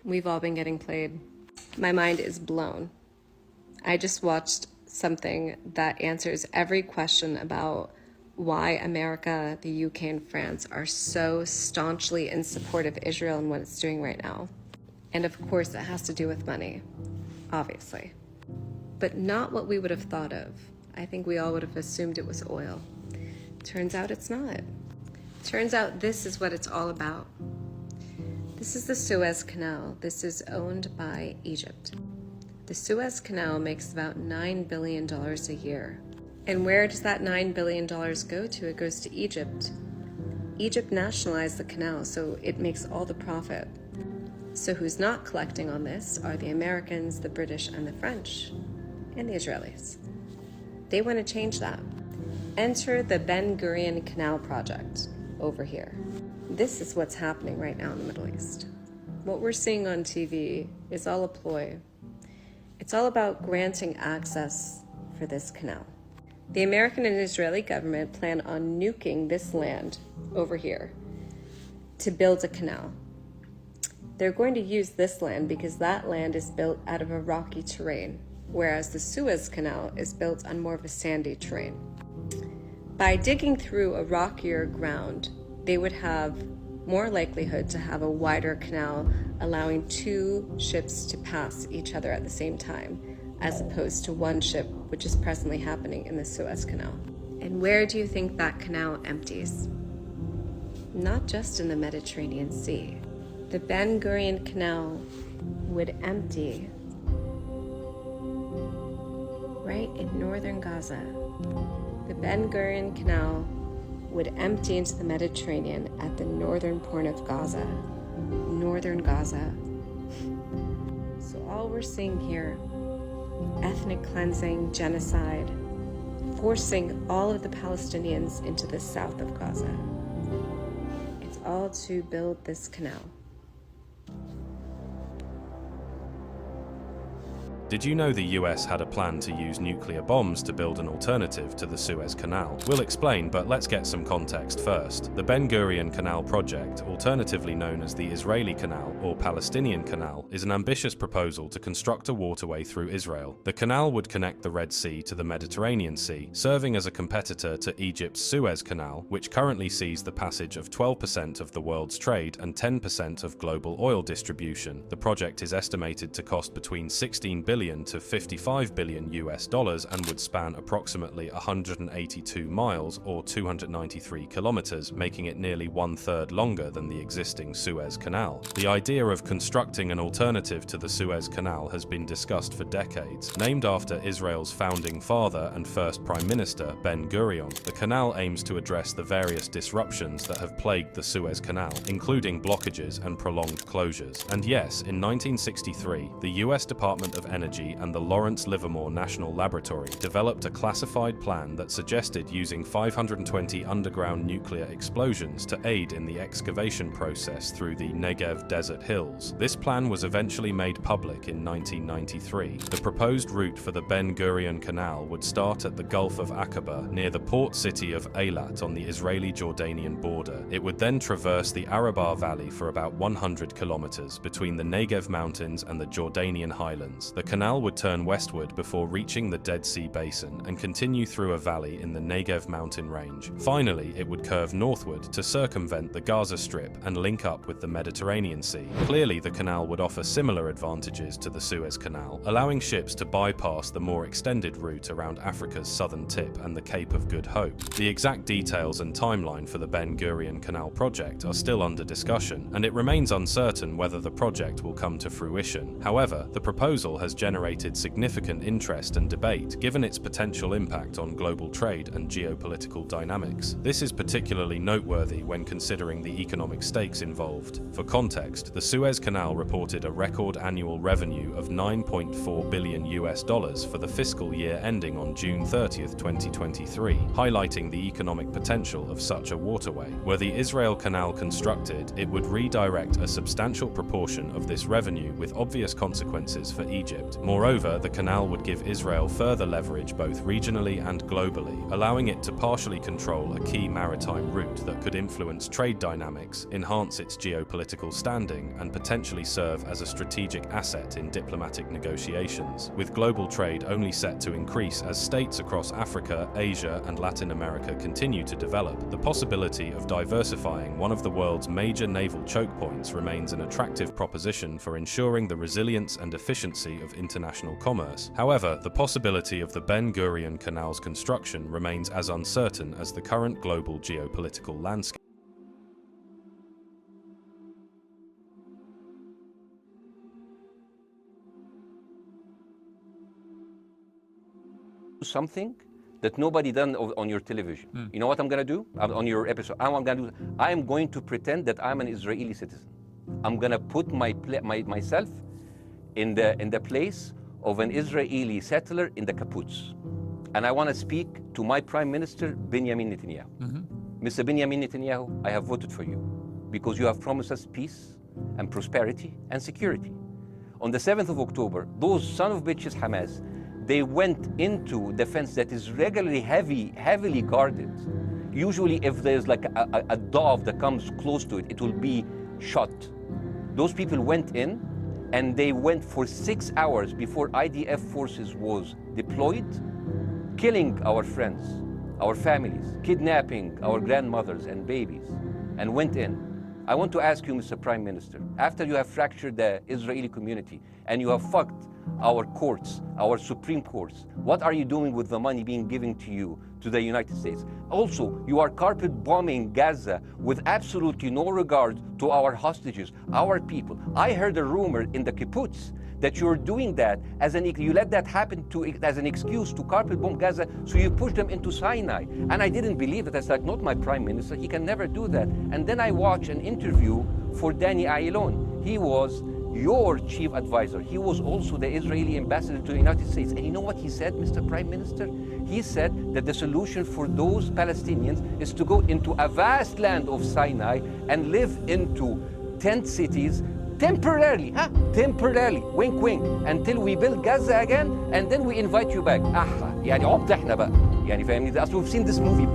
We've all been getting played. My mind is blown. I just watched something that answers every question about why America, the UK, and France are so staunchly in support of Israel and what it's doing right now. And of course, it has to do with money, obviously. But not what we would have thought of. I think we all would have assumed it was oil. Turns out it's not. Turns out this is what it's all about. This is the Suez Canal. This is owned by Egypt. The Suez Canal makes about $9 billion a year. And where does that $9 billion go to? It goes to Egypt. Egypt nationalized the canal, so it makes all the profit. So who's not collecting on this are the Americans, the British, and the French, and the Israelis. They want to change that. Enter the Gurion Canal project over here. This is what's happening right now in the Middle East. What we're seeing on TV is all a ploy. It's all about granting access for this canal. The American and Israeli government plan on nuking this land over here to build a canal. They're going to use this land because that land is built out of a rocky terrain, whereas the Suez Canal is built on more of a sandy terrain. By digging through a rockier ground, they would have more likelihood to have a wider canal, allowing two ships to pass each other at the same time, as opposed to one ship, which is presently happening in the Suez Canal. And where do you think that canal empties? Not just in the Mediterranean Sea. The Gurion Canal would empty right in northern Gaza. The Gurion Canal would empty into the Mediterranean at the northern point of Gaza. Northern Gaza. So all we're seeing here, ethnic cleansing, genocide, forcing all of the Palestinians into the south of Gaza. It's all to build this canal. Did you know the US had a plan to use nuclear bombs to build an alternative to the Suez Canal? We'll explain, but let's get some context first. The Gurion Canal project, alternatively known as the Israeli Canal or Palestinian Canal, is an ambitious proposal to construct a waterway through Israel. The canal would connect the Red Sea to the Mediterranean Sea, serving as a competitor to Egypt's Suez Canal, which currently sees the passage of 12% of the world's trade and 10% of global oil distribution. The project is estimated to cost between $16 billion to $55 billion and would span approximately 182 miles or 293 kilometers, making it nearly one-third longer than the existing Suez Canal. The idea of constructing an alternative to the Suez Canal has been discussed for decades. Named after Israel's founding father and first Prime Minister, Ben-Gurion, the canal aims to address the various disruptions that have plagued the Suez Canal, including blockages and prolonged closures. And yes, in 1963, the US Department of Energy and the Lawrence Livermore National Laboratory developed a classified plan that suggested using 520 underground nuclear explosions to aid in the excavation process through the Negev desert hills. This plan was eventually made public in 1993. The proposed route for the Gurion Canal would start at the Gulf of Aqaba near the port city of Eilat on the Israeli-Jordanian border. It would then traverse the Arabah Valley for about 100 kilometers between the Negev Mountains and the Jordanian highlands. The canal would turn westward before reaching the Dead Sea Basin and continue through a valley in the Negev mountain range. Finally, it would curve northward to circumvent the Gaza Strip and link up with the Mediterranean Sea. Clearly, the canal would offer similar advantages to the Suez Canal, allowing ships to bypass the more extended route around Africa's southern tip and the Cape of Good Hope. The exact details and timeline for the Gurion Canal project are still under discussion, and it remains uncertain whether the project will come to fruition. However, the proposal has generated significant interest and debate given its potential impact on global trade and geopolitical dynamics. This is particularly noteworthy when considering the economic stakes involved. For context, the Suez Canal reported a record annual revenue of $9.4 billion for the fiscal year ending on June 30th, 2023, highlighting the economic potential of such a waterway. Were the Israel Canal constructed, it would redirect a substantial proportion of this revenue with obvious consequences for Egypt. route. Moreover, the canal would give Israel further leverage both regionally and globally, allowing it to partially control a key maritime route that could influence trade dynamics, enhance its geopolitical standing, and potentially serve as a strategic asset in diplomatic negotiations, with global trade only set to increase as states across Africa, Asia, and Latin America continue to develop. The possibility of diversifying one of the world's major naval choke points remains an attractive proposition for ensuring the resilience and efficiency of international commerce. However, the possibility of the Ben Gurion Canal's construction remains as uncertain as the current global geopolitical landscape. Something that nobody done on your television. You know what I'm gonna do on your episode? I'm going to pretend that I'm an Israeli citizen. I'm gonna put myself in the place of an Israeli settler in the kibbutz, and I want to speak to my Prime Minister Benjamin Netanyahu. Mr. Benjamin Netanyahu, I have voted for you because you have promised us peace and prosperity and security. On the 7th of October, those son of bitches Hamas, they went into the fence that is regularly heavily guarded. Usually if there's like a dove that comes close to it, it will be shot. Those people went in and they went for 6 hours before IDF forces was deployed, killing our friends, our families, kidnapping our grandmothers and babies, and went in. I want to ask you, Mr. Prime Minister, after you have fractured the Israeli community and you have fucked our courts, our Supreme Courts, what are you doing with the money being given to you, to the United States? Also, you are carpet bombing Gaza with absolutely no regard to our hostages, our people. I heard a rumor in the kibbutz that you're doing that you let that happen as an excuse to carpet bomb Gaza, so you push them into Sinai. And I didn't believe it. I said, not my Prime Minister, he can never do that. And then I watched an interview for Danny Ayalon. He was your chief advisor. He was also the Israeli ambassador to the United States. And you know what he said, Mr. Prime Minister? He said that the solution for those Palestinians is to go into a vast land of Sinai and live into tent cities temporarily, temporarily, wink wink, until we build Gaza again, and then we invite you back. يعني عبط احنا بقى، يعني فاهمني؟ أصل we've seen this movie.